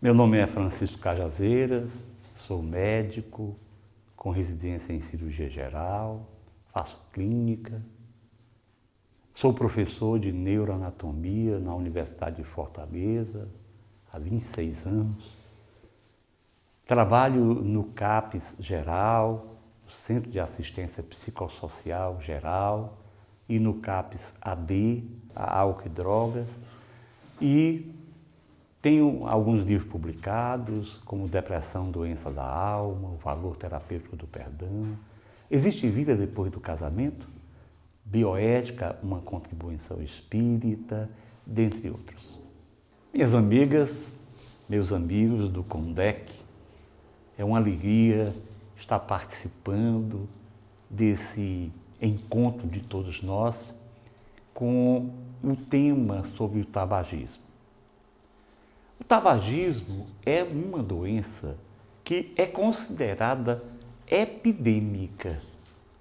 Meu nome é Francisco Cajazeiras, sou médico com residência em cirurgia geral, faço clínica, sou professor de neuroanatomia na Universidade de Fortaleza há 26 anos. Trabalho no CAPS Geral, no Centro de Assistência Psicossocial Geral, e no CAPS AD, Álcool e Drogas, e tenho alguns livros publicados, como Depressão, Doença da Alma, O Valor Terapêutico do Perdão, Existe Vida Depois do Casamento, Bioética, uma Contribuição Espírita, dentre outros. Minhas amigas, meus amigos do CONDEC, é uma alegria estar participando desse encontro de todos nós com o tema sobre o tabagismo. O tabagismo é uma doença que é considerada epidêmica,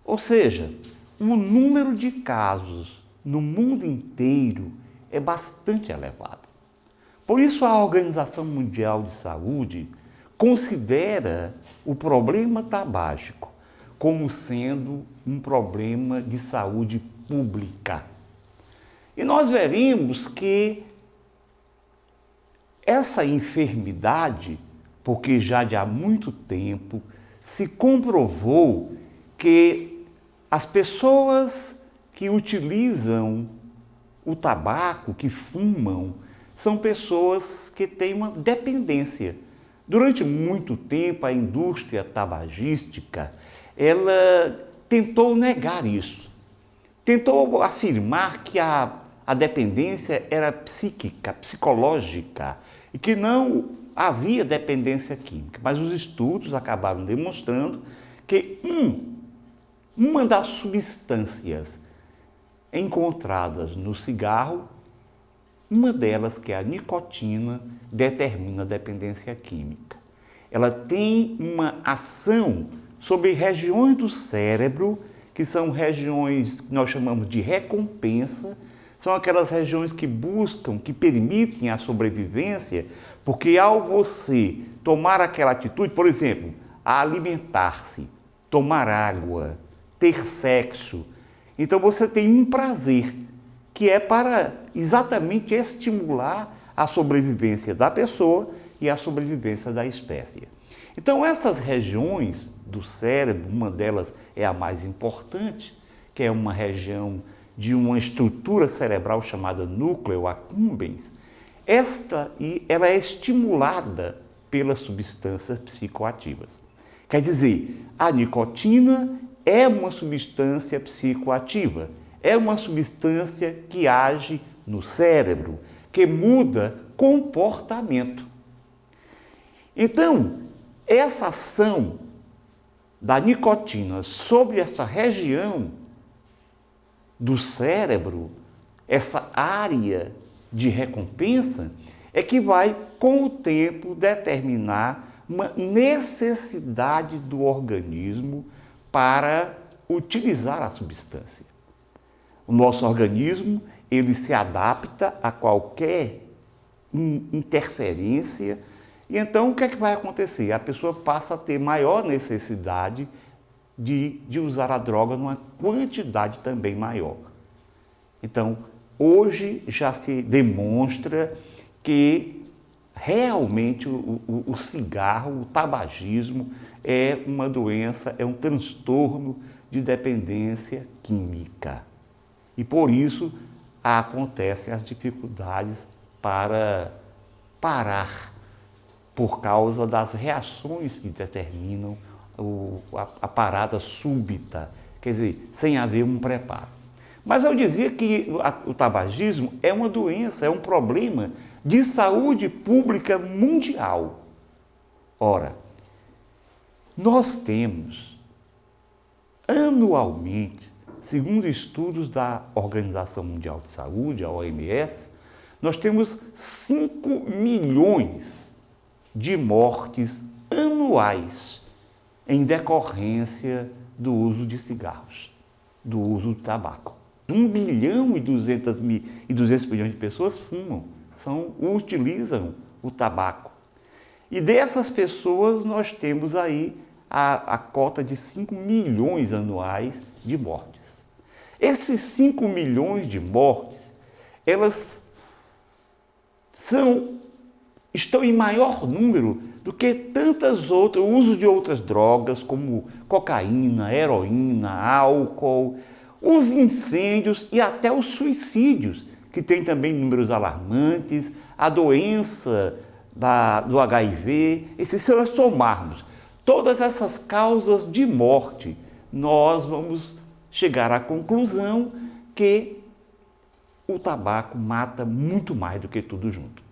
ou seja, o número de casos no mundo inteiro é bastante elevado. Por isso, a Organização Mundial de Saúde considera o problema tabágico como sendo um problema de saúde pública. E nós veremos que essa enfermidade, porque já de há muito tempo se comprovou que as pessoas que utilizam o tabaco, que fumam, são pessoas que têm uma dependência. Durante muito tempo, a indústria tabagística, ela tentou negar isso. Tentou afirmar que a dependência era psíquica, psicológica, e que não havia dependência química. Mas os estudos acabaram demonstrando que uma das substâncias encontradas no cigarro, uma delas, que é a nicotina, determina a dependência química. Ela tem uma ação sobre regiões do cérebro, que são regiões que nós chamamos de recompensa, são aquelas regiões que buscam, que permitem a sobrevivência, porque ao você tomar aquela atitude, por exemplo, a alimentar-se, tomar água, ter sexo, então você tem um prazer, que é para exatamente estimular a sobrevivência da pessoa e a sobrevivência da espécie. Então essas regiões do cérebro, uma delas é a mais importante, que é uma região de uma estrutura cerebral chamada núcleo accumbens, ela é estimulada pelas substâncias psicoativas. Quer dizer, a nicotina é uma substância psicoativa, é uma substância que age no cérebro, que muda comportamento. Então, essa ação da nicotina sobre essa região do cérebro, essa área de recompensa, é que vai, com o tempo, determinar uma necessidade do organismo para utilizar a substância. O nosso organismo, ele se adapta a qualquer interferência, e então o que é que vai acontecer? A pessoa passa a ter maior necessidade de usar a droga numa quantidade também maior. Então, hoje já se demonstra que realmente o cigarro, o tabagismo é uma doença, é um transtorno de dependência química. E por isso acontecem as dificuldades para parar, por causa das reações que determinam a parada súbita, quer dizer, sem haver um preparo. Mas eu dizia que o tabagismo é uma doença, é um problema de saúde pública mundial. Ora, nós temos anualmente, segundo estudos da Organização Mundial de Saúde, a OMS, nós temos 5 milhões de mortes anuais em decorrência do uso de cigarros, do uso do tabaco. 1 bilhão e 200 milhões de pessoas fumam, utilizam o tabaco. E dessas pessoas nós temos aí a cota de 5 milhões anuais de mortes. Esses 5 milhões de mortes, elas estão em maior número do que tantas outras, o uso de outras drogas como cocaína, heroína, álcool, os incêndios e até os suicídios, que tem também números alarmantes, a doença do HIV. E se nós somarmos todas essas causas de morte, nós vamos chegar à conclusão que o tabaco mata muito mais do que tudo junto.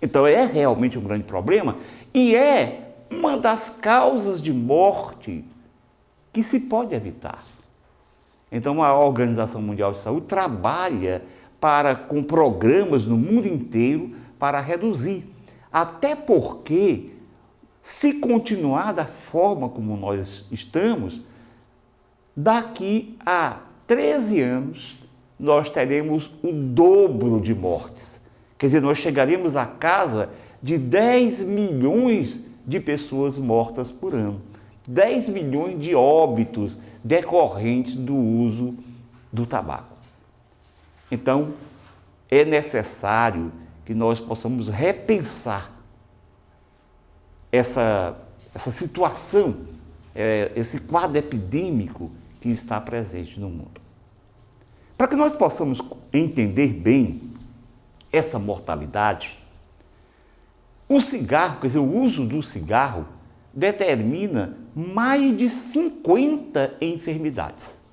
Então é realmente um grande problema e é uma das causas de morte que se pode evitar. Então a Organização Mundial de Saúde trabalha com programas no mundo inteiro para reduzir. Até porque, se continuar da forma como nós estamos, daqui a 13 anos nós teremos o dobro de mortes. Quer dizer, nós chegaremos à casa de 10 milhões de pessoas mortas por ano. 10 milhões de óbitos decorrentes do uso do tabaco. Então, é necessário que nós possamos repensar essa situação, esse quadro epidêmico que está presente no mundo. Para que nós possamos entender bem essa mortalidade, o cigarro, quer dizer, o uso do cigarro, determina mais de 50 enfermidades.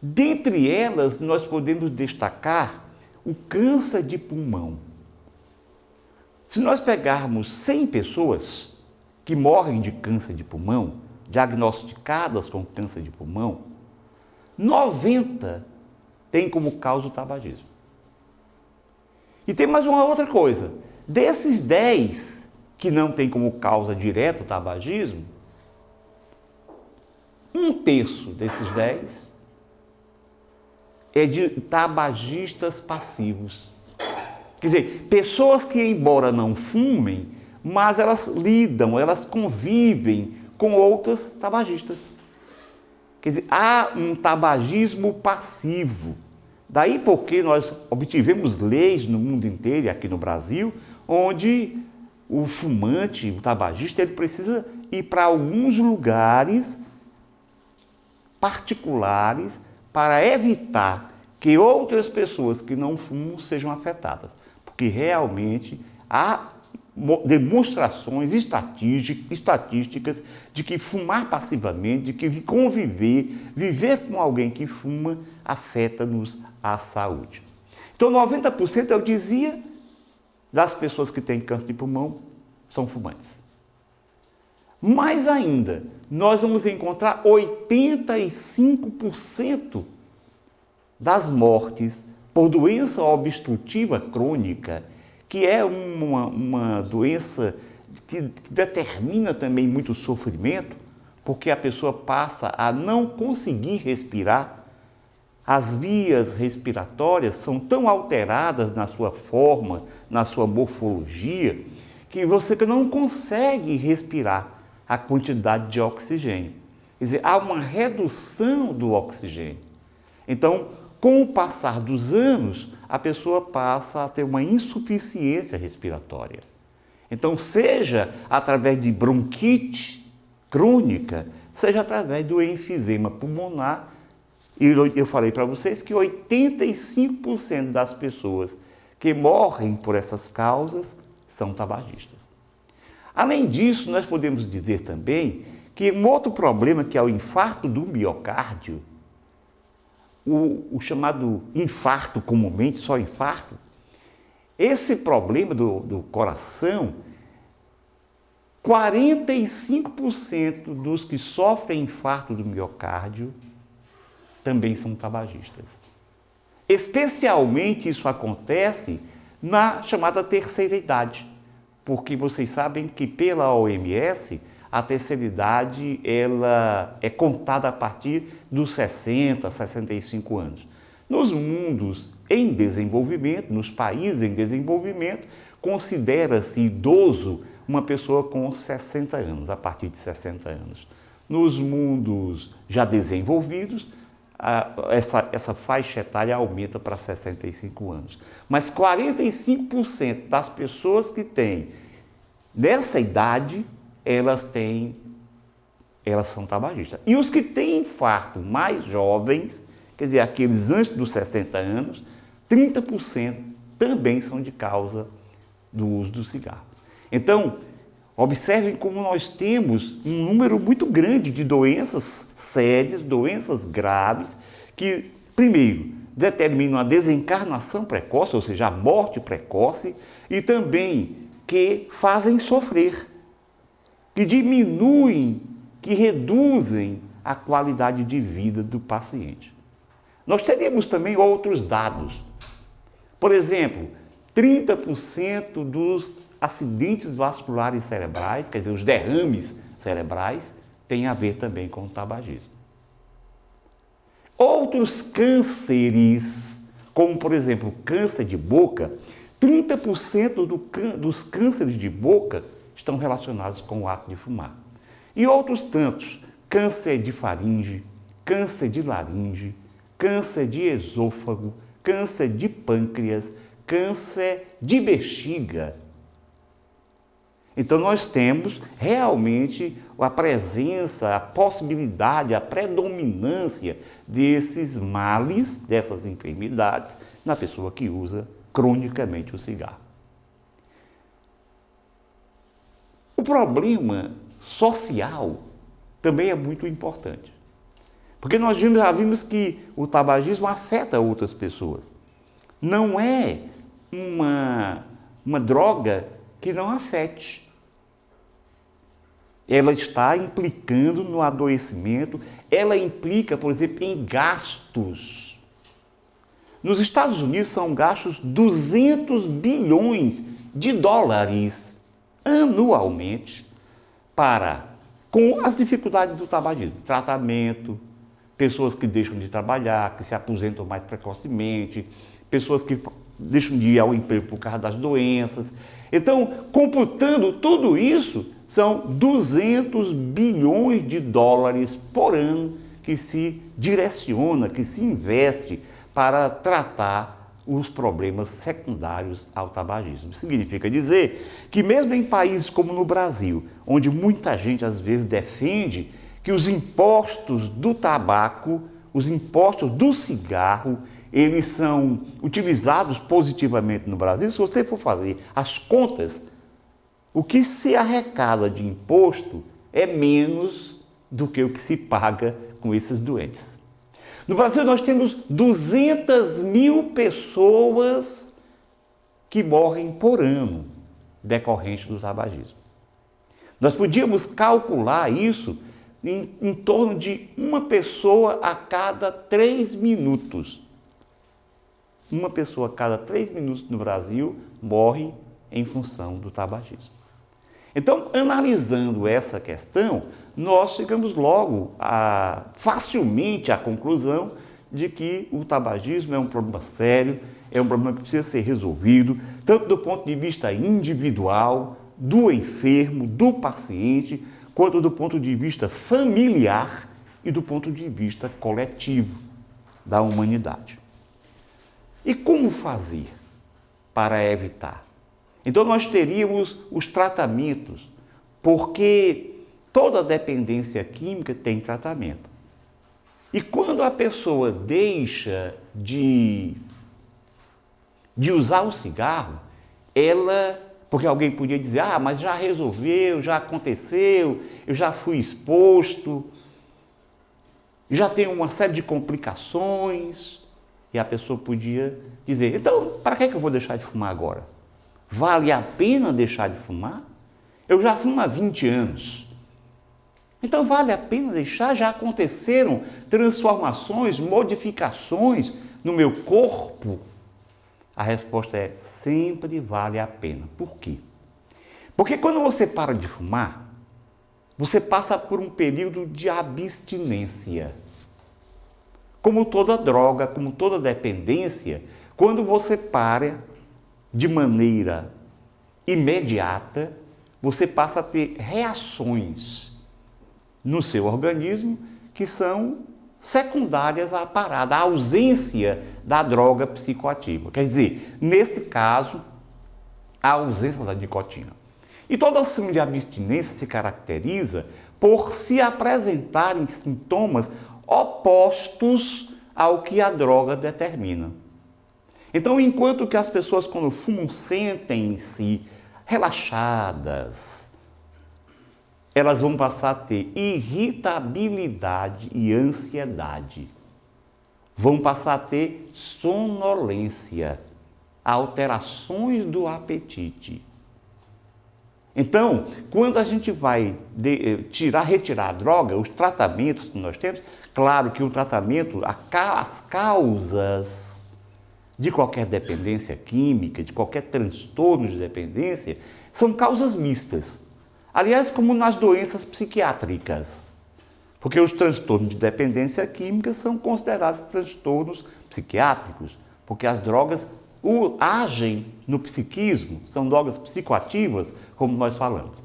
Dentre elas, nós podemos destacar o câncer de pulmão. Se nós pegarmos 100 pessoas que morrem de câncer de pulmão, diagnosticadas com câncer de pulmão, 90 têm como causa o tabagismo. E tem mais uma outra coisa. Desses 10 que não têm como causa direta o tabagismo, 1/3 desses 10 é de tabagistas passivos. Quer dizer, pessoas que, embora não fumem, mas elas lidam, elas convivem com outras tabagistas. Quer dizer, há um tabagismo passivo. Daí porque nós obtivemos leis no mundo inteiro e aqui no Brasil, onde o fumante, o tabagista, ele precisa ir para alguns lugares particulares para evitar que outras pessoas que não fumam sejam afetadas. Porque realmente há demonstrações estatísticas de que fumar passivamente, de que viver com alguém que fuma, afeta-nos a saúde. Então, 90%, eu dizia, das pessoas que têm câncer de pulmão são fumantes. Mais ainda, nós vamos encontrar 85% das mortes por doença obstrutiva crônica, que é uma doença que determina também muito sofrimento, porque a pessoa passa a não conseguir respirar. As vias respiratórias são tão alteradas na sua forma, na sua morfologia, que você não consegue respirar a quantidade de oxigênio. Quer dizer, há uma redução do oxigênio. Então, com o passar dos anos, a pessoa passa a ter uma insuficiência respiratória. Então, seja através de bronquite crônica, seja através do enfisema pulmonar. E eu falei para vocês que 85% das pessoas que morrem por essas causas são tabagistas. Além disso, nós podemos dizer também que um outro problema, que é o infarto do miocárdio, o chamado infarto comumente, só infarto, esse problema do coração, 45% dos que sofrem infarto do miocárdio também são tabagistas. Especialmente isso acontece na chamada terceira idade, porque vocês sabem que pela OMS a terceira idade ela é contada a partir dos 60, 65 anos. Nos mundos em desenvolvimento, nos países em desenvolvimento, considera-se idoso uma pessoa com 60 anos, a partir de 60 anos. Nos mundos já desenvolvidos, essa faixa etária aumenta para 65 anos. Mas 45% das pessoas que têm nessa idade, elas são tabagistas. E os que têm infarto mais jovens, quer dizer, aqueles antes dos 60 anos, 30% também são de causa do uso do cigarro. Então, observem como nós temos um número muito grande de doenças sérias, doenças graves, que, primeiro, determinam a desencarnação precoce, ou seja, a morte precoce, e também que fazem sofrer, que diminuem, que reduzem a qualidade de vida do paciente. Nós teríamos também outros dados. Por exemplo, 30% dos acidentes vasculares cerebrais, quer dizer, os derrames cerebrais, têm a ver também com o tabagismo. Outros cânceres, como por exemplo o câncer de boca, 30% dos cânceres de boca estão relacionados com o ato de fumar. E outros tantos, câncer de faringe, câncer de laringe, câncer de esôfago, câncer de pâncreas, câncer de bexiga. Então nós temos realmente a presença, a possibilidade, a predominância desses males, dessas enfermidades, na pessoa que usa cronicamente o cigarro. O problema social também é muito importante, porque nós já vimos que o tabagismo afeta outras pessoas. Não é uma droga que não afete. Ela está implicando no adoecimento, ela implica, por exemplo, em gastos. Nos Estados Unidos são gastos 200 bilhões de dólares anualmente com as dificuldades do tabagismo, tratamento, pessoas que deixam de trabalhar, que se aposentam mais precocemente, pessoas que deixam de ir ao emprego por causa das doenças. Então, computando tudo isso, são 200 bilhões de dólares por ano que se direciona, que se investe para tratar os problemas secundários ao tabagismo. Significa dizer que mesmo em países como no Brasil, onde muita gente às vezes defende que os impostos do tabaco, os impostos do cigarro, eles são utilizados positivamente no Brasil, se você for fazer as contas, o que se arrecada de imposto é menos do que o que se paga com esses doentes. No Brasil nós temos 200 mil pessoas que morrem por ano decorrente do tabagismo. Nós podíamos calcular isso em torno de uma pessoa a cada 3 minutos. Uma pessoa a cada 3 minutos no Brasil morre em função do tabagismo. Então, analisando essa questão, nós chegamos logo facilmente à conclusão de que o tabagismo é um problema sério, é um problema que precisa ser resolvido, tanto do ponto de vista individual, do enfermo, do paciente, quanto do ponto de vista familiar e do ponto de vista coletivo da humanidade. E como fazer para evitar? Então nós teríamos os tratamentos, porque toda dependência química tem tratamento. E quando a pessoa deixa de usar o cigarro, porque alguém podia dizer, mas já resolveu, já aconteceu, eu já fui exposto, já tem uma série de complicações, e a pessoa podia dizer, então, para que eu vou deixar de fumar agora? Vale a pena deixar de fumar? Eu já fumo há 20 anos. Então vale a pena deixar? Já aconteceram transformações, modificações no meu corpo? A resposta é sempre vale a pena. Por quê? Porque quando você para de fumar, você passa por um período de abstinência. Como toda droga, como toda dependência, quando você para de maneira imediata, você passa a ter reações no seu organismo que são secundárias à parada, à ausência da droga psicoativa. Quer dizer, nesse caso, a ausência da nicotina. E toda ação de abstinência se caracteriza por se apresentarem sintomas opostos ao que a droga determina. Então, enquanto que as pessoas, quando fumam, sentem-se relaxadas, elas vão passar a ter irritabilidade e ansiedade. Vão passar a ter sonolência, alterações do apetite. Então, quando a gente vai retirar a droga, os tratamentos que nós temos, claro que o tratamento, as causas de qualquer dependência química, de qualquer transtorno de dependência, são causas mistas. Aliás, como nas doenças psiquiátricas, porque os transtornos de dependência química são considerados transtornos psiquiátricos, porque as drogas agem no psiquismo, são drogas psicoativas, como nós falamos.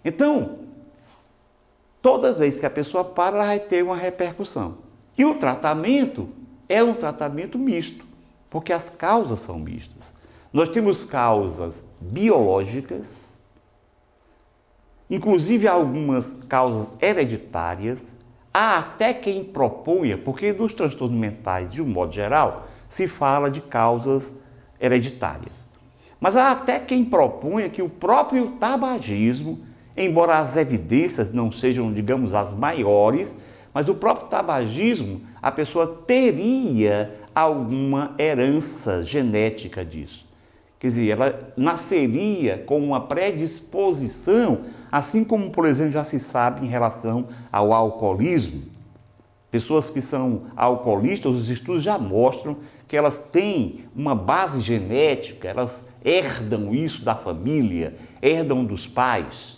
Então, toda vez que a pessoa para, ela vai ter uma repercussão. E o tratamento é um tratamento misto, porque as causas são mistas. Nós temos causas biológicas, inclusive algumas causas hereditárias. Há até quem proponha, porque nos transtornos mentais, de um modo geral, se fala de causas hereditárias. Mas há até quem proponha que o próprio tabagismo, embora as evidências não sejam, digamos, as maiores, mas o próprio tabagismo, a pessoa teria alguma herança genética disso. Quer dizer, ela nasceria com uma predisposição, assim como, por exemplo, já se sabe em relação ao alcoolismo. Pessoas que são alcoolistas, os estudos já mostram que elas têm uma base genética, elas herdam isso da família, herdam dos pais.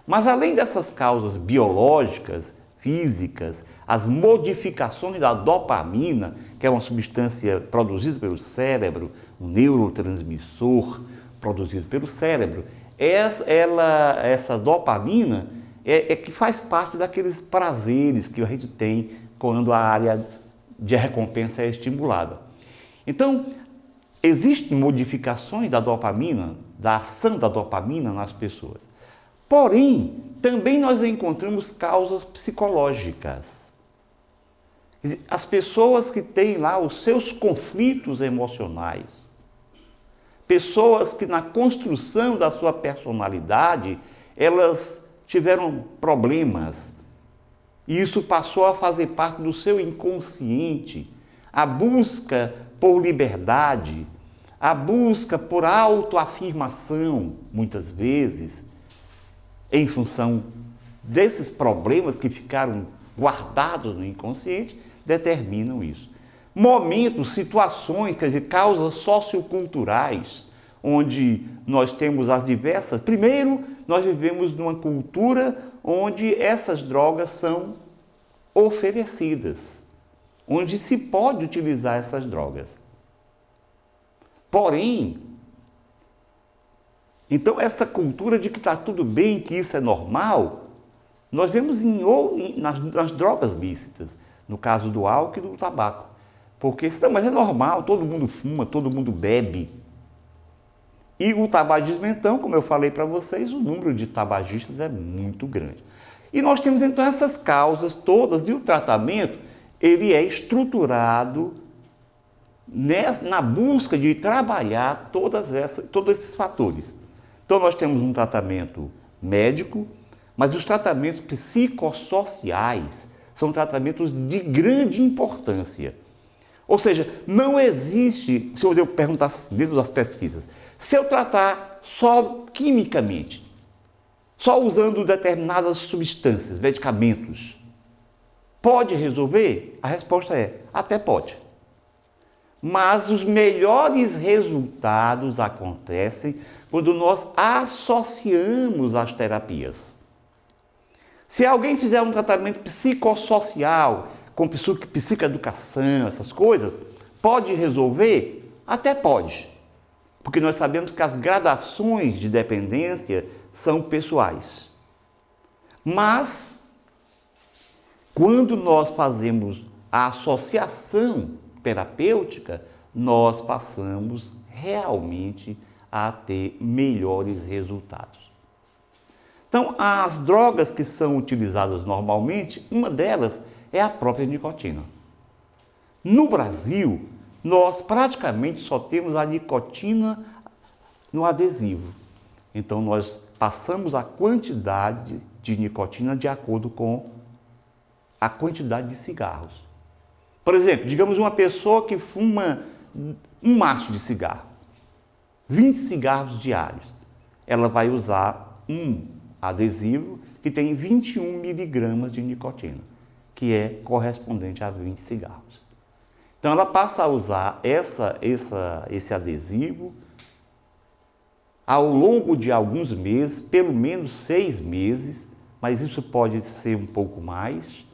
Mas além dessas causas biológicas, físicas, as modificações da dopamina, que é uma substância produzida pelo cérebro, um neurotransmissor produzido pelo cérebro, essa dopamina é que faz parte daqueles prazeres que a gente tem quando a área de recompensa é estimulada. Então, existem modificações da dopamina, da ação da dopamina nas pessoas. Porém, também nós encontramos causas psicológicas. As pessoas que têm lá os seus conflitos emocionais, pessoas que na construção da sua personalidade, elas tiveram problemas, e isso passou a fazer parte do seu inconsciente, a busca por liberdade, a busca por autoafirmação, muitas vezes, em função desses problemas que ficaram guardados no inconsciente, determinam isso. Momentos, situações, quer dizer, causas socioculturais, onde nós temos as diversas... Primeiro, nós vivemos numa cultura onde essas drogas são oferecidas, onde se pode utilizar essas drogas. Porém, então essa cultura de que está tudo bem, que isso é normal, nós vemos nas drogas lícitas, no caso do álcool e do tabaco. Porque, mas é normal, todo mundo fuma, todo mundo bebe. E o tabagismo, então, como eu falei para vocês, o número de tabagistas é muito grande. E nós temos, então, essas causas todas, e o tratamento, ele é estruturado na busca de trabalhar todos esses fatores. Então, nós temos um tratamento médico, mas os tratamentos psicossociais são tratamentos de grande importância. Ou seja, não existe, se eu perguntasse assim, dentro das pesquisas, se eu tratar só quimicamente, só usando determinadas substâncias, medicamentos, pode resolver? A resposta é, até pode. Mas os melhores resultados acontecem quando nós associamos as terapias. Se alguém fizer um tratamento psicossocial, com psicoeducação, essas coisas, pode resolver? Até pode. porque nós sabemos que as gradações de dependência são pessoais. Mas, quando nós fazemos a associação terapêutica, nós passamos realmente a ter melhores resultados. Então, as drogas que são utilizadas normalmente, uma delas é a própria nicotina. No Brasil, nós praticamente só temos a nicotina no adesivo. Então, nós passamos a quantidade de nicotina de acordo com a quantidade de cigarros. Por exemplo, digamos uma pessoa que fuma um maço de cigarro, 20 cigarros diários, ela vai usar um adesivo que tem 21 miligramas de nicotina, que é correspondente a 20 cigarros. Então ela passa a usar esse adesivo ao longo de alguns meses, pelo menos 6 meses, mas isso pode ser um pouco mais.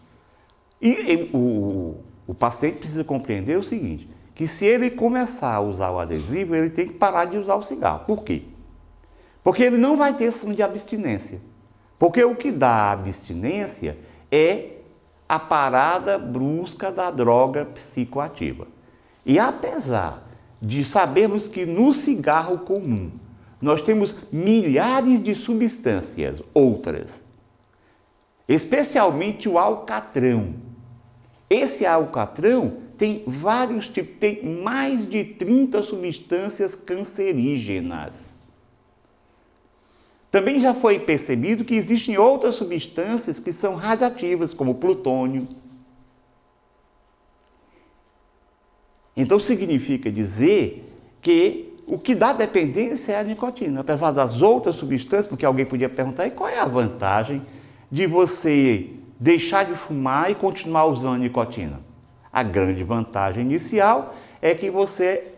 E o paciente precisa compreender o seguinte, que se ele começar a usar o adesivo, ele tem que parar de usar o cigarro. Por quê? Porque ele não vai ter ação de abstinência. Porque o que dá a abstinência é a parada brusca da droga psicoativa. E apesar de sabermos que no cigarro comum nós temos milhares de substâncias outras, especialmente o alcatrão. Esse alcatrão tem vários tipos, tem mais de 30 substâncias cancerígenas. Também já foi percebido que existem outras substâncias que são radioativas, como plutônio. Então significa dizer que o que dá dependência é a nicotina, apesar das outras substâncias, porque alguém podia perguntar, e qual é a vantagem de você deixar de fumar e continuar usando a nicotina? A grande vantagem inicial é que você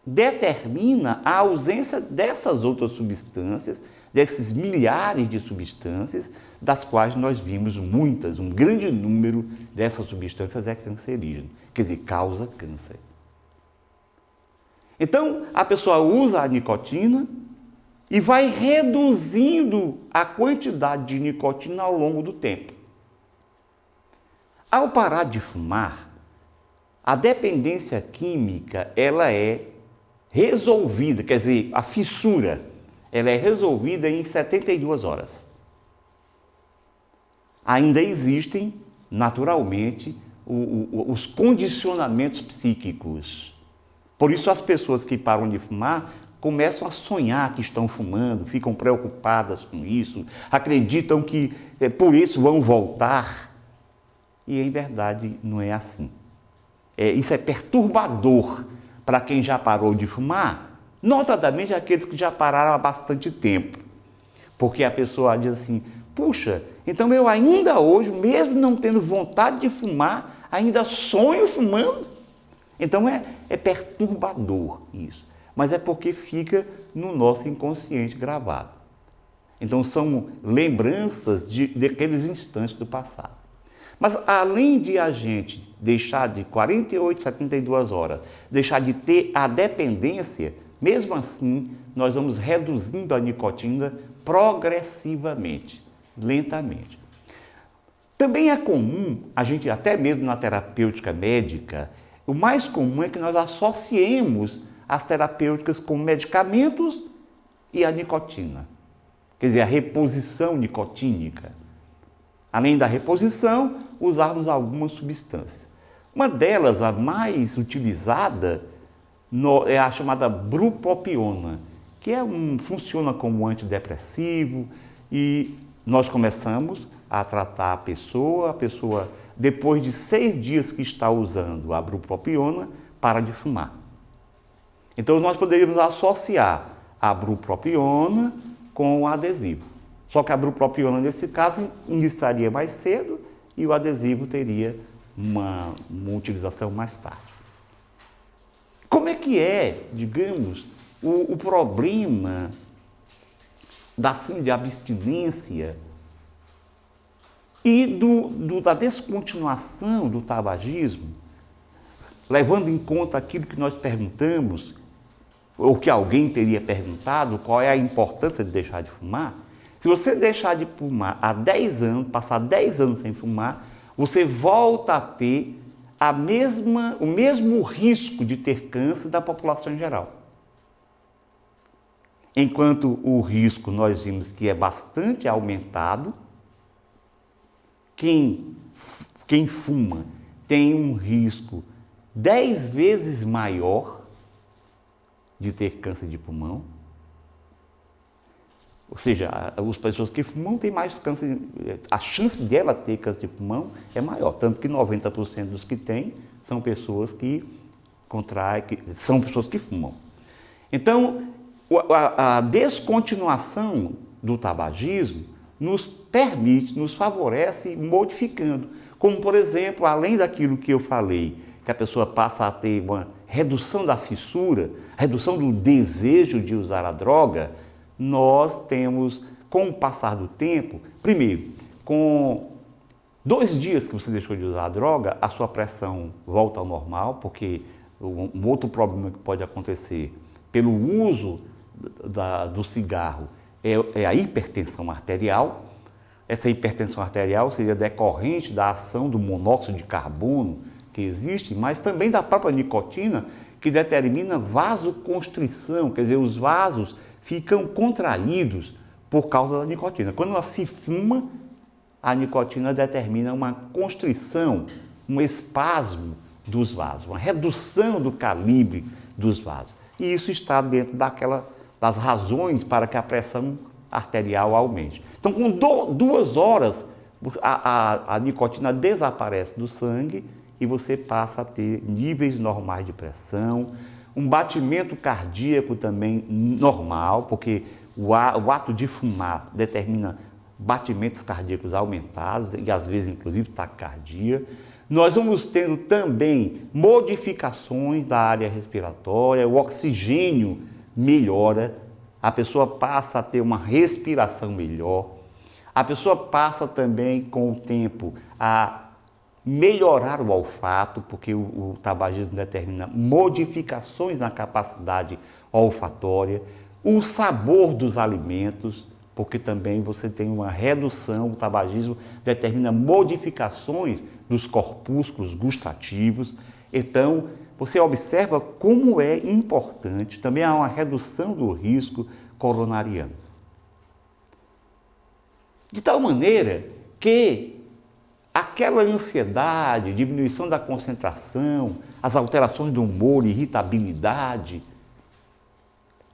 determina a ausência dessas outras substâncias, desses milhares de substâncias, das quais nós vimos muitas, um grande número dessas substâncias é cancerígeno, quer dizer, causa câncer. Então, a pessoa usa a nicotina e vai reduzindo a quantidade de nicotina ao longo do tempo. Ao parar de fumar, a dependência química, ela é resolvida, quer dizer, a fissura, ela é resolvida em 72 horas. Ainda existem, naturalmente, os condicionamentos psíquicos. Por isso as pessoas que param de fumar começam a sonhar que estão fumando, ficam preocupadas com isso, acreditam que por isso vão voltar. E em verdade não é assim. Isso é perturbador para quem já parou de fumar, notadamente aqueles que já pararam há bastante tempo. Porque a pessoa diz assim, puxa, então eu ainda hoje, mesmo não tendo vontade de fumar, ainda sonho fumando? Então é perturbador isso, mas é porque fica no nosso inconsciente gravado. Então são lembranças daqueles instantes do passado. Mas além de a gente deixar de 48, 72 horas, deixar de ter a dependência, mesmo assim nós vamos reduzindo a nicotina progressivamente, lentamente. Também é comum, a gente até mesmo na terapêutica médica, o mais comum é que nós associemos as terapêuticas com medicamentos e a nicotina. Quer dizer, a reposição nicotínica. Além da reposição, usarmos algumas substâncias. Uma delas, a mais utilizada, é a chamada bupropiona, que funciona como antidepressivo, e nós começamos a tratar a pessoa, depois de 6 dias que está usando a bupropiona, para de fumar. Então nós poderíamos associar a bupropiona com o adesivo. Só que a bupropiona, nesse caso, iniciaria mais cedo e o adesivo teria uma utilização mais tarde. Como é que é, digamos, o problema de abstinência e da descontinuação do tabagismo, levando em conta aquilo que nós perguntamos, ou que alguém teria perguntado qual é a importância de deixar de fumar. Se você deixar de fumar há 10 anos, passar 10 anos sem fumar, você volta a ter o mesmo risco de ter câncer da população em geral. Enquanto o risco nós vimos que é bastante aumentado, quem fuma tem um risco 10 vezes maior de ter câncer de pulmão. Ou seja, as pessoas que fumam têm mais câncer, a chance dela ter câncer de pulmão é maior, tanto que 90% dos que têm são pessoas que são pessoas que fumam. Então, a descontinuação do tabagismo nos permite, nos favorece modificando. Como, por exemplo, além daquilo que eu falei, que a pessoa passa a ter uma redução da fissura, redução do desejo de usar a droga, nós temos, com o passar do tempo, primeiro, com 2 dias que você deixou de usar a droga, a sua pressão volta ao normal, porque um outro problema que pode acontecer pelo uso do cigarro é a hipertensão arterial. Essa hipertensão arterial seria decorrente da ação do monóxido de carbono que existe, mas também da própria nicotina, que determina vasoconstrição, quer dizer, os vasos ficam contraídos por causa da nicotina. Quando se fuma, a nicotina determina uma constrição, um espasmo dos vasos, uma redução do calibre dos vasos. E isso está dentro das razões para que a pressão arterial aumente. Então, com 2 horas, a nicotina desaparece do sangue e você passa a ter níveis normais de pressão, um batimento cardíaco também normal, porque o ato de fumar determina batimentos cardíacos aumentados e às vezes inclusive taquicardia. Nós vamos tendo também modificações da área respiratória, o oxigênio melhora, a pessoa passa a ter uma respiração melhor, a pessoa passa também com o tempo a melhorar o olfato, porque o tabagismo determina modificações na capacidade olfatória, o sabor dos alimentos, porque também você tem uma redução, o tabagismo determina modificações dos corpúsculos gustativos. Então, você observa como é importante, também há uma redução do risco coronariano. De tal maneira que aquela ansiedade, diminuição da concentração, as alterações do humor, irritabilidade,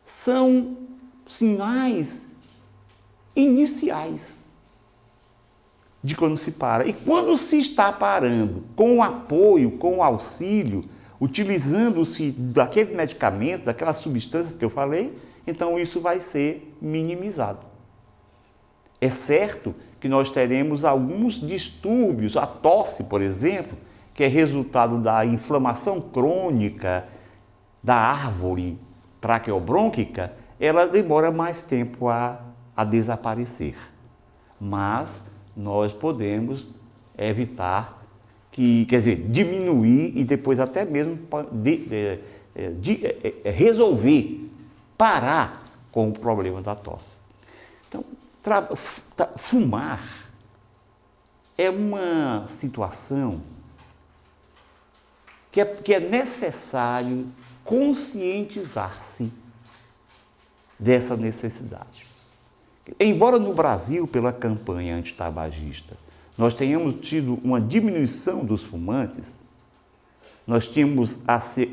são sinais iniciais de quando se para. E quando se está parando, com o apoio, com o auxílio, utilizando-se daqueles medicamentos, daquelas substâncias que eu falei, então isso vai ser minimizado. É certo que nós teremos alguns distúrbios, a tosse, por exemplo, que é resultado da inflamação crônica da árvore traqueobrônquica, ela demora mais tempo a desaparecer. Mas nós podemos evitar quer dizer, diminuir e depois até mesmo resolver, parar com o problema da tosse. Então, fumar é uma situação que é necessário conscientizar-se dessa necessidade. Embora no Brasil, pela campanha antitabagista, nós tenhamos tido uma diminuição dos fumantes, nós tínhamos,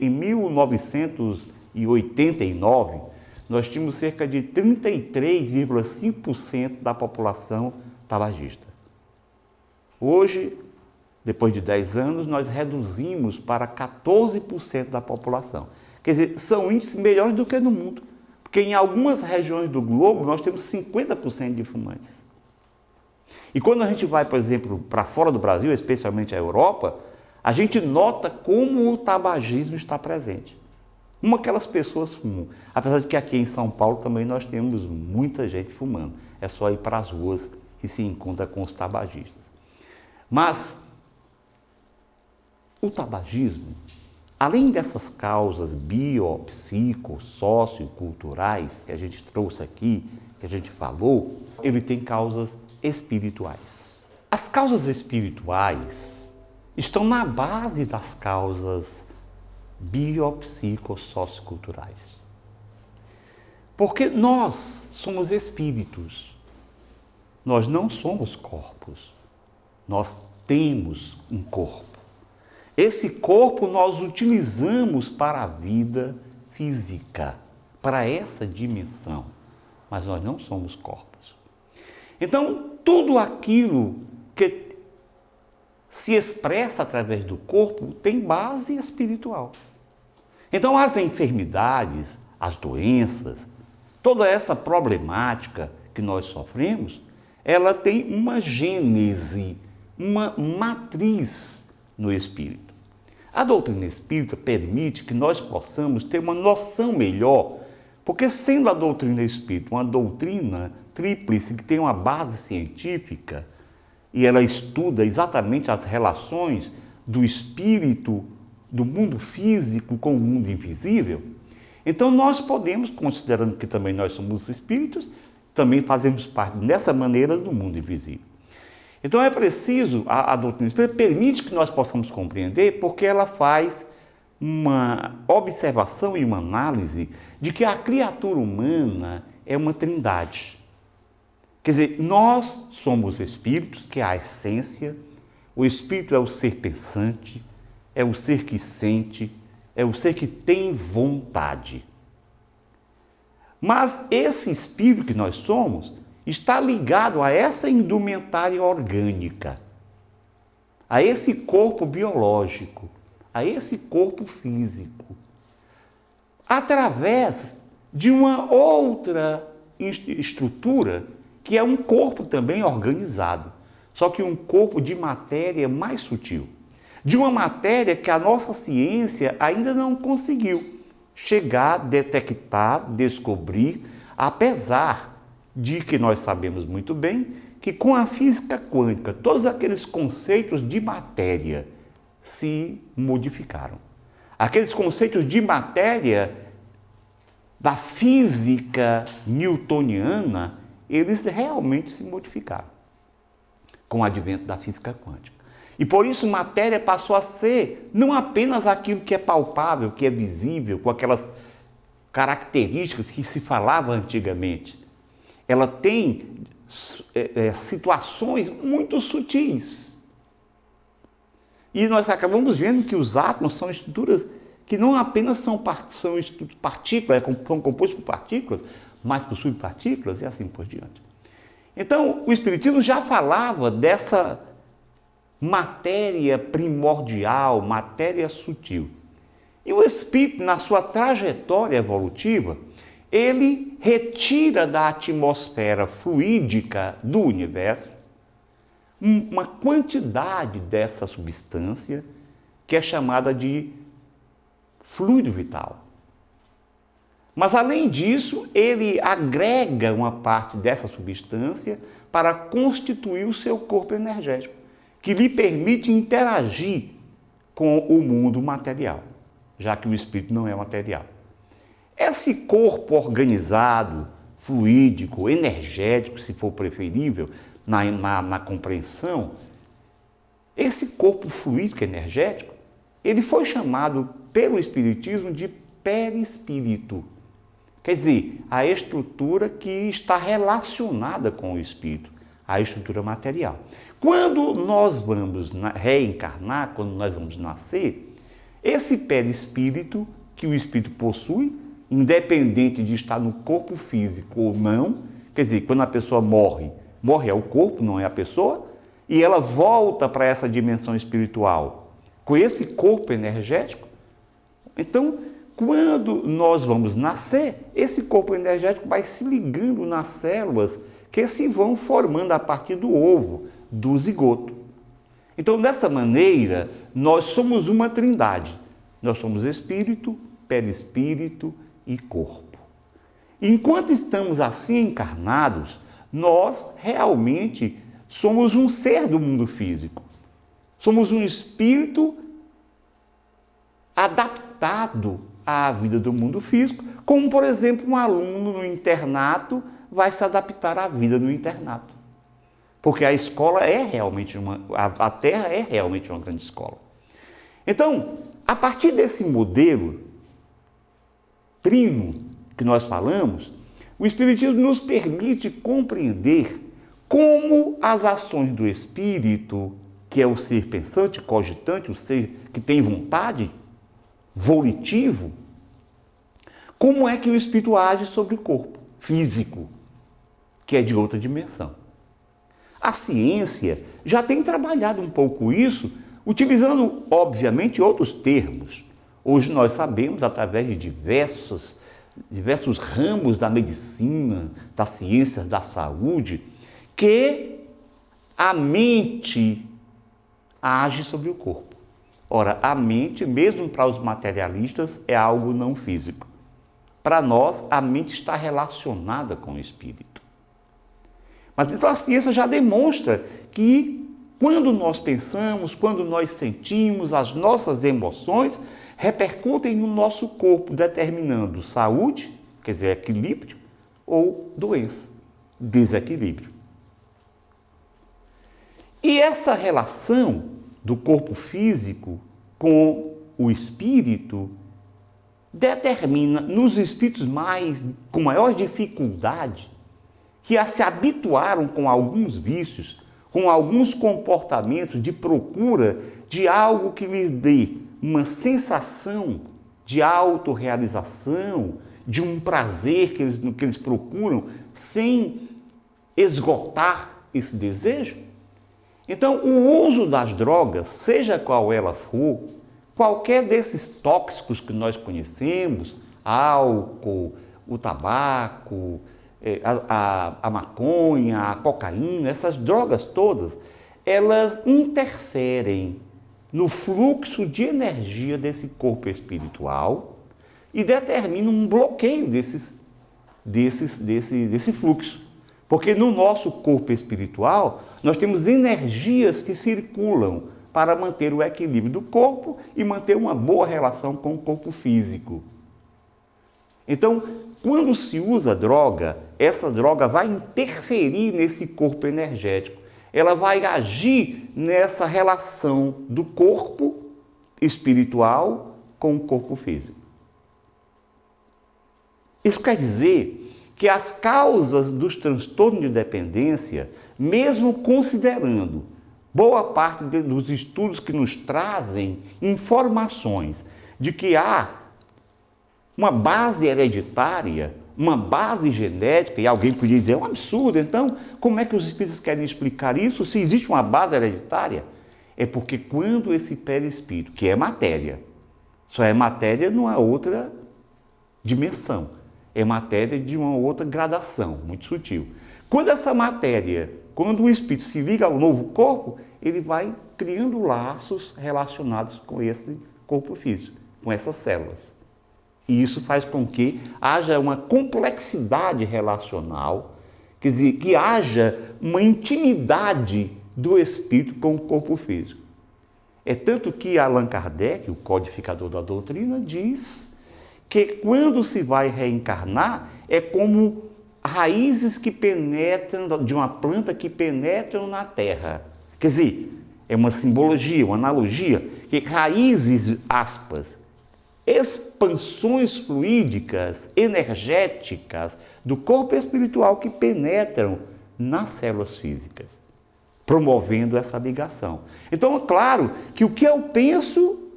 em 1989, nós tínhamos cerca de 33,5% da população tabagista. Hoje, depois de 10 anos, nós reduzimos para 14% da população. Quer dizer, são índices melhores do que no mundo, porque em algumas regiões do globo nós temos 50% de fumantes. E quando a gente vai, por exemplo, para fora do Brasil, especialmente a Europa, a gente nota como o tabagismo está presente. Como aquelas pessoas fumam. Apesar de que aqui em São Paulo também nós temos muita gente fumando. É só ir para as ruas que se encontra com os tabagistas. Mas o tabagismo, além dessas causas bio, psico, socioculturais que a gente trouxe aqui, que a gente falou, ele tem causas espirituais. As causas espirituais estão na base das causas bio, psico, socioculturais. Porque nós somos espíritos, nós não somos corpos, nós temos um corpo. Esse corpo nós utilizamos para a vida física, para essa dimensão, mas nós não somos corpos. Então, tudo aquilo que se expressa através do corpo tem base espiritual. Então, as enfermidades, as doenças, toda essa problemática que nós sofremos, ela tem uma gênese, uma matriz no espírito. A doutrina espírita permite que nós possamos ter uma noção melhor, porque sendo a doutrina espírita uma doutrina tríplice que tem uma base científica e ela estuda exatamente as relações do espírito, do mundo físico com o mundo invisível, então nós podemos, considerando que também nós somos espíritos, também fazemos parte dessa maneira do mundo invisível. Então é preciso, a doutrina espírita permite que nós possamos compreender, porque ela faz uma observação e uma análise de que a criatura humana é uma trindade. Quer dizer, nós somos espíritos, que é a essência, o espírito é o ser pensante, é o ser que sente, é o ser que tem vontade. Mas esse espírito que nós somos está ligado a essa indumentária orgânica, a esse corpo biológico, a esse corpo físico, através de uma outra estrutura, que é um corpo também organizado, só que um corpo de matéria mais sutil, de uma matéria que a nossa ciência ainda não conseguiu chegar, detectar, descobrir, apesar de que nós sabemos muito bem que com a física quântica, todos aqueles conceitos de matéria se modificaram. Aqueles conceitos de matéria da física newtoniana, eles realmente se modificaram com o advento da física quântica. E por isso matéria passou a ser não apenas aquilo que é palpável, que é visível, com aquelas características que se falava antigamente. Ela tem situações muito sutis. E nós acabamos vendo que os átomos são estruturas que não apenas são partículas, são compostos por partículas, mas por subpartículas e assim por diante. Então, o Espiritismo já falava dessa matéria primordial, matéria sutil. E o Espírito, na sua trajetória evolutiva, ele retira da atmosfera fluídica do universo uma quantidade dessa substância que é chamada de fluido vital. Mas, além disso, ele agrega uma parte dessa substância para constituir o seu corpo energético, que lhe permite interagir com o mundo material, já que o espírito não é material. Esse corpo organizado, fluídico, energético, se for preferível, na compreensão, esse corpo fluídico energético, ele foi chamado pelo Espiritismo de perispírito. Quer dizer, a estrutura que está relacionada com o espírito, a estrutura material. Quando nós vamos reencarnar, quando nós vamos nascer, esse perispírito que o espírito possui, independente de estar no corpo físico ou não, quer dizer, quando a pessoa morre é o corpo, não é a pessoa, e ela volta para essa dimensão espiritual com esse corpo energético. Então, quando nós vamos nascer, esse corpo energético vai se ligando nas células que se vão formando a partir do ovo, do zigoto. Então, dessa maneira, nós somos uma trindade. Nós somos espírito, perispírito e corpo. Enquanto estamos assim encarnados, nós realmente somos um ser do mundo físico. Somos um espírito adaptado adaptado à vida do mundo físico, como, por exemplo, um aluno no internato vai se adaptar à vida no internato. Porque a escola é realmente a Terra é realmente uma grande escola. Então, a partir desse modelo trino que nós falamos, o Espiritismo nos permite compreender como as ações do espírito, que é o ser pensante, cogitante, o ser que tem vontade, volitivo, como é que o espírito age sobre o corpo físico, que é de outra dimensão. A ciência já tem trabalhado um pouco isso, utilizando, obviamente, outros termos. Hoje nós sabemos, através de diversos ramos da medicina, das ciências da saúde, que a mente age sobre o corpo. Ora, a mente, mesmo para os materialistas, é algo não físico. Para nós, a mente está relacionada com o espírito. Mas então a ciência já demonstra que quando nós pensamos, quando nós sentimos, as nossas emoções repercutem no nosso corpo, determinando saúde, quer dizer, equilíbrio, ou doença, desequilíbrio. E essa relação do corpo físico com o espírito determina nos espíritos com maior dificuldade, que se habituaram com alguns vícios, com alguns comportamentos de procura de algo que lhes dê uma sensação de autorrealização, de um prazer que eles procuram, sem esgotar esse desejo. Então, o uso das drogas, seja qual ela for, qualquer desses tóxicos que nós conhecemos, álcool, o tabaco, a maconha, a cocaína, essas drogas todas, elas interferem no fluxo de energia desse corpo espiritual e determinam um bloqueio desse fluxo. Porque no nosso corpo espiritual, nós temos energias que circulam para manter o equilíbrio do corpo e manter uma boa relação com o corpo físico. Então, quando se usa droga, essa droga vai interferir nesse corpo energético. Ela vai agir nessa relação do corpo espiritual com o corpo físico. Isso quer dizer que as causas dos transtornos de dependência, mesmo considerando boa parte dos estudos que nos trazem informações de que há uma base hereditária, uma base genética, e alguém podia dizer, é um absurdo, então como é que os espíritos querem explicar isso se existe uma base hereditária? É porque quando esse perispírito, que é matéria, só é matéria numa outra dimensão, é matéria de uma outra gradação, muito sutil. Quando essa matéria, quando o espírito se liga ao novo corpo, ele vai criando laços relacionados com esse corpo físico, com essas células. E isso faz com que haja uma complexidade relacional, quer dizer, que haja uma intimidade do espírito com o corpo físico. É tanto que Allan Kardec, o codificador da doutrina, diz que quando se vai reencarnar é como raízes que penetram, de uma planta que penetram na terra. Quer dizer, é uma simbologia, uma analogia, que raízes, aspas, expansões fluídicas, energéticas do corpo espiritual que penetram nas células físicas, promovendo essa ligação. Então, é claro que o que eu penso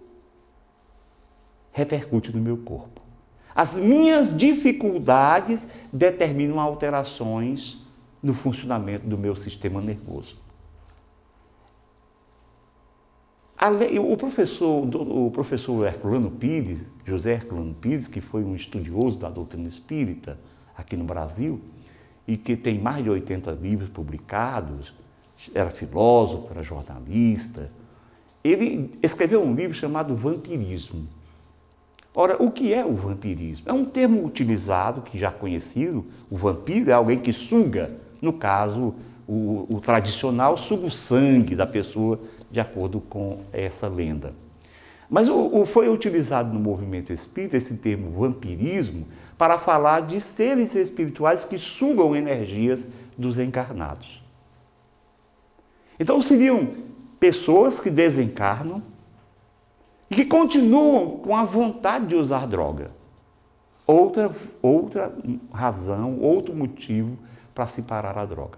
repercute no meu corpo. As minhas dificuldades determinam alterações no funcionamento do meu sistema nervoso. O professor Herculano Pires, José Herculano Pires, que foi um estudioso da doutrina espírita aqui no Brasil e que tem mais de 80 livros publicados, era filósofo, era jornalista, ele escreveu um livro chamado Vampirismo. Ora, o que é o vampirismo? É um termo utilizado, que já conhecido, o vampiro é alguém que suga, no caso, o tradicional suga o sangue da pessoa, de acordo com essa lenda. Mas foi utilizado no movimento espírita esse termo vampirismo para falar de seres espirituais que sugam energias dos encarnados. Então seriam pessoas que desencarnam e que continuam com a vontade de usar droga. Outra razão, outro motivo para se parar a droga.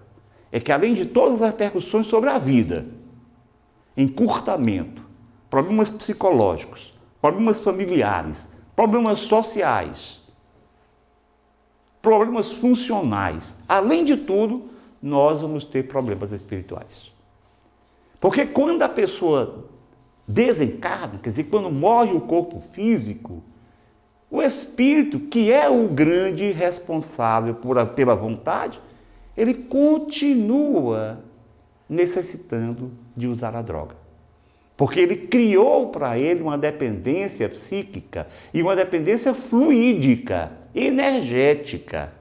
É que além de todas as repercussões sobre a vida, encurtamento, problemas psicológicos, problemas familiares, problemas sociais, problemas funcionais, além de tudo, nós vamos ter problemas espirituais. Porque quando a pessoa desencarna, quer dizer, quando morre o corpo físico, o espírito, que é o grande responsável pela vontade, ele continua necessitando de usar a droga. Porque ele criou para ele uma dependência psíquica e uma dependência fluídica, energética.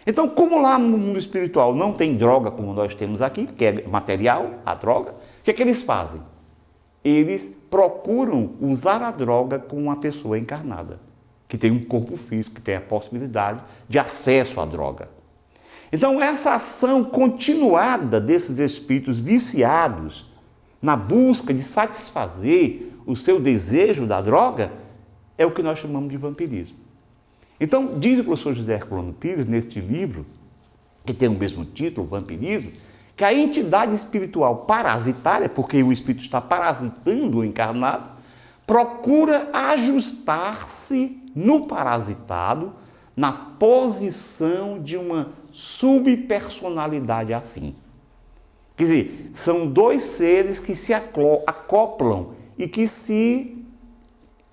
Então, como lá no mundo espiritual não tem droga como nós temos aqui, que é material, a droga, o que é que eles fazem? Eles procuram usar a droga com uma pessoa encarnada, que tem um corpo físico, que tem a possibilidade de acesso à droga. Então, essa ação continuada desses espíritos viciados na busca de satisfazer o seu desejo da droga é o que nós chamamos de vampirismo. Então, diz o professor José Herculano Pires, neste livro, que tem o mesmo título, Vampirismo, que a entidade espiritual parasitária, porque o espírito está parasitando o encarnado, procura ajustar-se no parasitado, na posição de uma subpersonalidade afim. Quer dizer, são dois seres que se acoplam e que se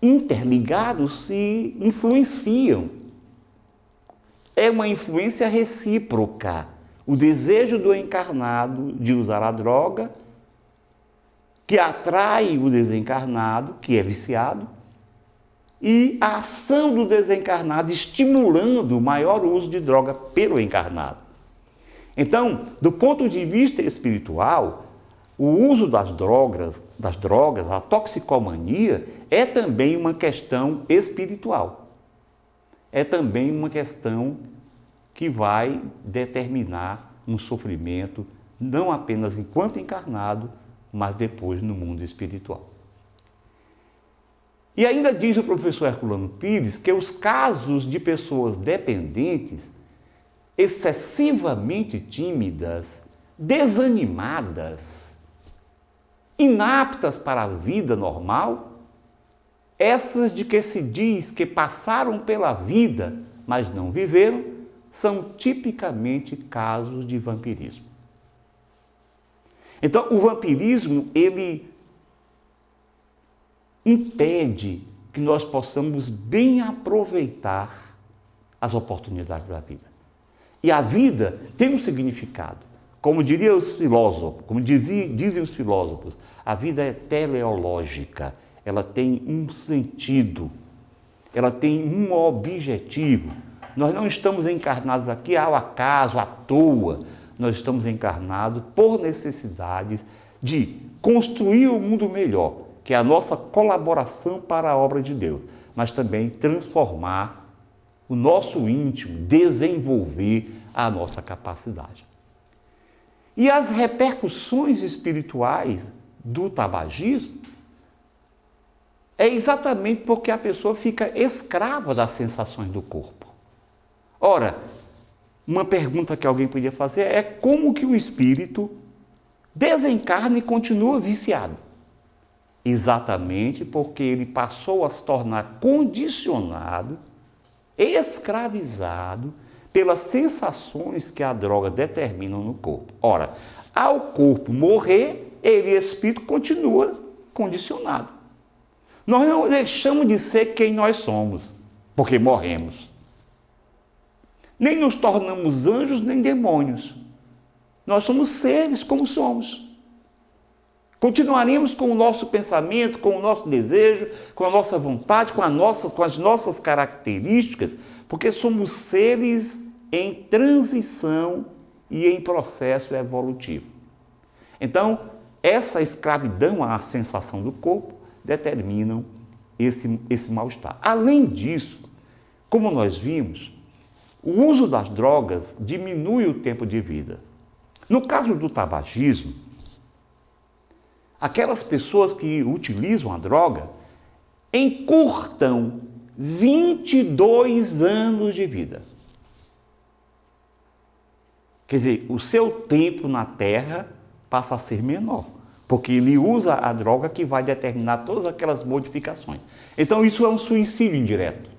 interligados, se influenciam. É uma influência recíproca. O desejo do encarnado de usar a droga, que atrai o desencarnado, que é viciado, e a ação do desencarnado estimulando o maior uso de droga pelo encarnado. Então, do ponto de vista espiritual, o uso das drogas, a toxicomania, é também uma questão espiritual. É também uma questão que vai determinar um sofrimento, não apenas enquanto encarnado, mas depois no mundo espiritual. E ainda diz o professor Herculano Pires que os casos de pessoas dependentes, excessivamente tímidas, desanimadas, inaptas para a vida normal, essas de que se diz que passaram pela vida, mas não viveram, são tipicamente casos de vampirismo. Então, o vampirismo, ele impede que nós possamos bem aproveitar as oportunidades da vida. E a vida tem um significado. Como diriam os filósofos, como dizem os filósofos, a vida é teleológica, ela tem um sentido, ela tem um objetivo. Nós não estamos encarnados aqui ao acaso, à toa, nós estamos encarnados por necessidades de construir um mundo melhor, que é a nossa colaboração para a obra de Deus, mas também transformar o nosso íntimo, desenvolver a nossa capacidade. E as repercussões espirituais do tabagismo é exatamente porque a pessoa fica escrava das sensações do corpo. Ora, uma pergunta que alguém podia fazer é como que o espírito desencarna e continua viciado? Exatamente porque ele passou a se tornar condicionado, escravizado pelas sensações que a droga determina no corpo. Ora, ao corpo morrer, ele, espírito, continua condicionado. Nós não deixamos de ser quem nós somos, porque morremos. Nem nos tornamos anjos nem demônios. Nós somos seres como somos. Continuaremos com o nosso pensamento, com o nosso desejo, com a nossa vontade, com as nossas características, porque somos seres em transição e em processo evolutivo. Então, essa escravidão à sensação do corpo determinam esse mal-estar. Além disso, como nós vimos, o uso das drogas diminui o tempo de vida. No caso do tabagismo, aquelas pessoas que utilizam a droga encurtam 22 anos de vida. Quer dizer, o seu tempo na Terra passa a ser menor, porque ele usa a droga que vai determinar todas aquelas modificações. Então, isso é um suicídio indireto.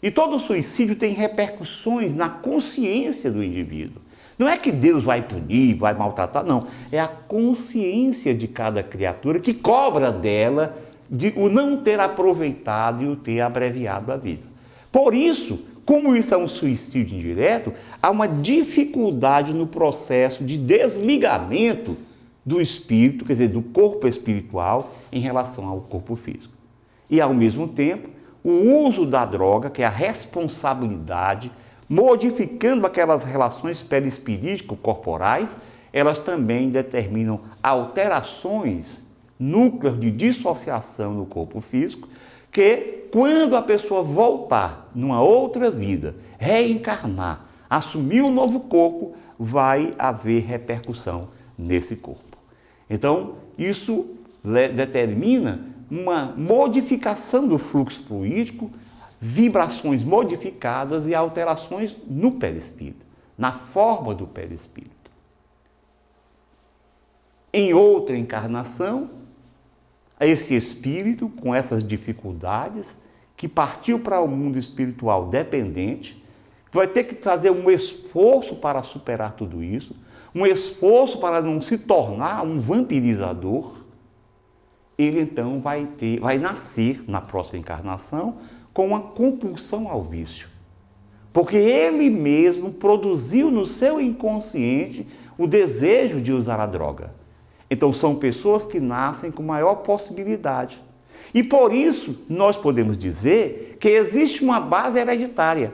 E todo suicídio tem repercussões na consciência do indivíduo. Não é que Deus vai punir, vai maltratar, não. É a consciência de cada criatura que cobra dela de o não ter aproveitado e o ter abreviado a vida. Por isso, como isso é um suicídio indireto, há uma dificuldade no processo de desligamento do espírito, quer dizer, do corpo espiritual em relação ao corpo físico. E, ao mesmo tempo, o uso da droga, que é a responsabilidade, modificando aquelas relações perispirítico-corporais, elas também determinam alterações, núcleos de dissociação no corpo físico, que quando a pessoa voltar numa outra vida, reencarnar, assumir um novo corpo, vai haver repercussão nesse corpo. Então, isso determina uma modificação do fluxo fluídico, vibrações modificadas e alterações no perispírito, na forma do perispírito. Em outra encarnação, esse espírito, com essas dificuldades, que partiu para o mundo espiritual dependente, vai ter que fazer um esforço para superar tudo isso, um esforço para não se tornar um vampirizador. Ele então vai nascer na próxima encarnação com uma compulsão ao vício. Porque ele mesmo produziu no seu inconsciente o desejo de usar a droga. Então são pessoas que nascem com maior possibilidade. E por isso nós podemos dizer que existe uma base hereditária.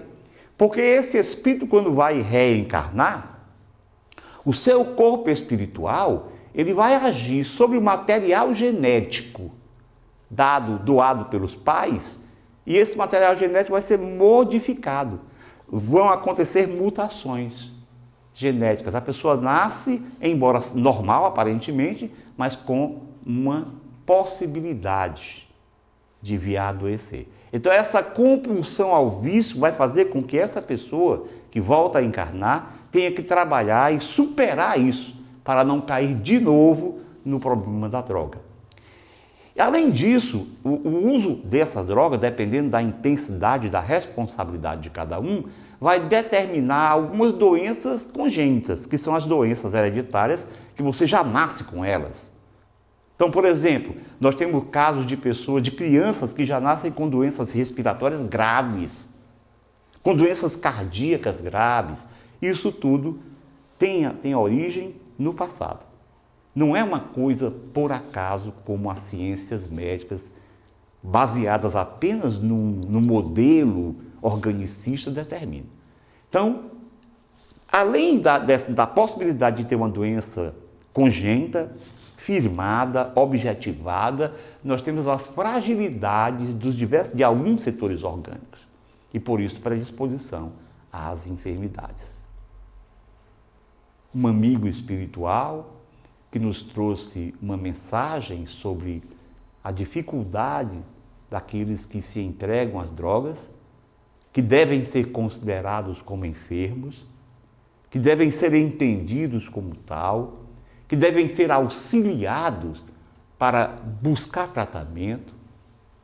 Porque esse espírito, quando vai reencarnar, o seu corpo espiritual, ele vai agir sobre o material genético doado pelos pais, e esse material genético vai ser modificado. Vão acontecer mutações genéticas. A pessoa nasce, embora normal aparentemente, mas com uma possibilidade de vir a adoecer. Então essa compulsão ao vício vai fazer com que essa pessoa que volta a encarnar tenha que trabalhar e superar isso, para não cair de novo no problema da droga. E, além disso, o uso dessa droga, dependendo da intensidade, da responsabilidade de cada um, vai determinar algumas doenças congênitas, que são as doenças hereditárias, que você já nasce com elas. Então, por exemplo, nós temos casos de pessoas, de crianças que já nascem com doenças respiratórias graves, com doenças cardíacas graves. Isso tudo tem origem no passado. Não é uma coisa por acaso como as ciências médicas, baseadas apenas no modelo organicista, determinam. Então, além da possibilidade de ter uma doença congênita, firmada, objetivada, nós temos as fragilidades de alguns setores orgânicos e, por isso, predisposição às enfermidades. Um amigo espiritual que nos trouxe uma mensagem sobre a dificuldade daqueles que se entregam às drogas, que devem ser considerados como enfermos, que devem ser entendidos como tal, que devem ser auxiliados para buscar tratamento,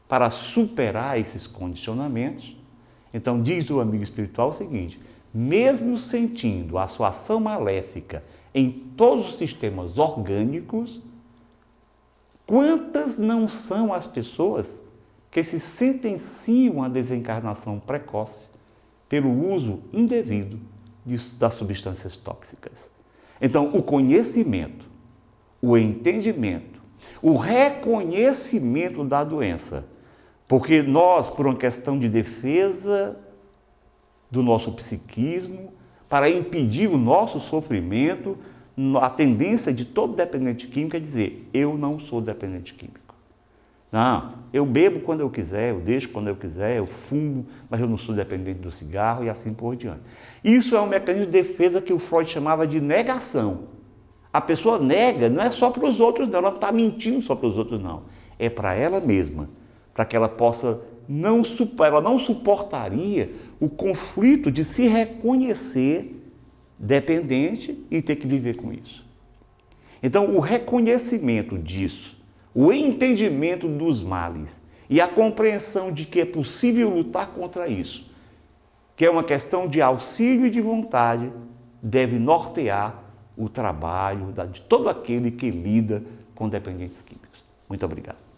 para superar esses condicionamentos. Então, diz o amigo espiritual o seguinte: mesmo sentindo a sua ação maléfica em todos os sistemas orgânicos, quantas não são as pessoas que se sentenciam à desencarnação precoce pelo uso indevido das substâncias tóxicas? Então, o conhecimento, o entendimento, o reconhecimento da doença, porque nós, por uma questão de defesa do nosso psiquismo, para impedir o nosso sofrimento, a tendência de todo dependente químico é dizer: eu não sou dependente químico. Não, eu bebo quando eu quiser, eu deixo quando eu quiser, eu fumo, mas eu não sou dependente do cigarro e assim por diante. Isso é um mecanismo de defesa que o Freud chamava de negação. A pessoa nega, não é só para os outros, não, ela não está mentindo só para os outros, não. É para ela mesma, para que ela possa ela não suportaria o conflito de se reconhecer dependente e ter que viver com isso. Então, o reconhecimento disso, o entendimento dos males e a compreensão de que é possível lutar contra isso, que é uma questão de auxílio e de vontade, deve nortear o trabalho de todo aquele que lida com dependentes químicos. Muito obrigado.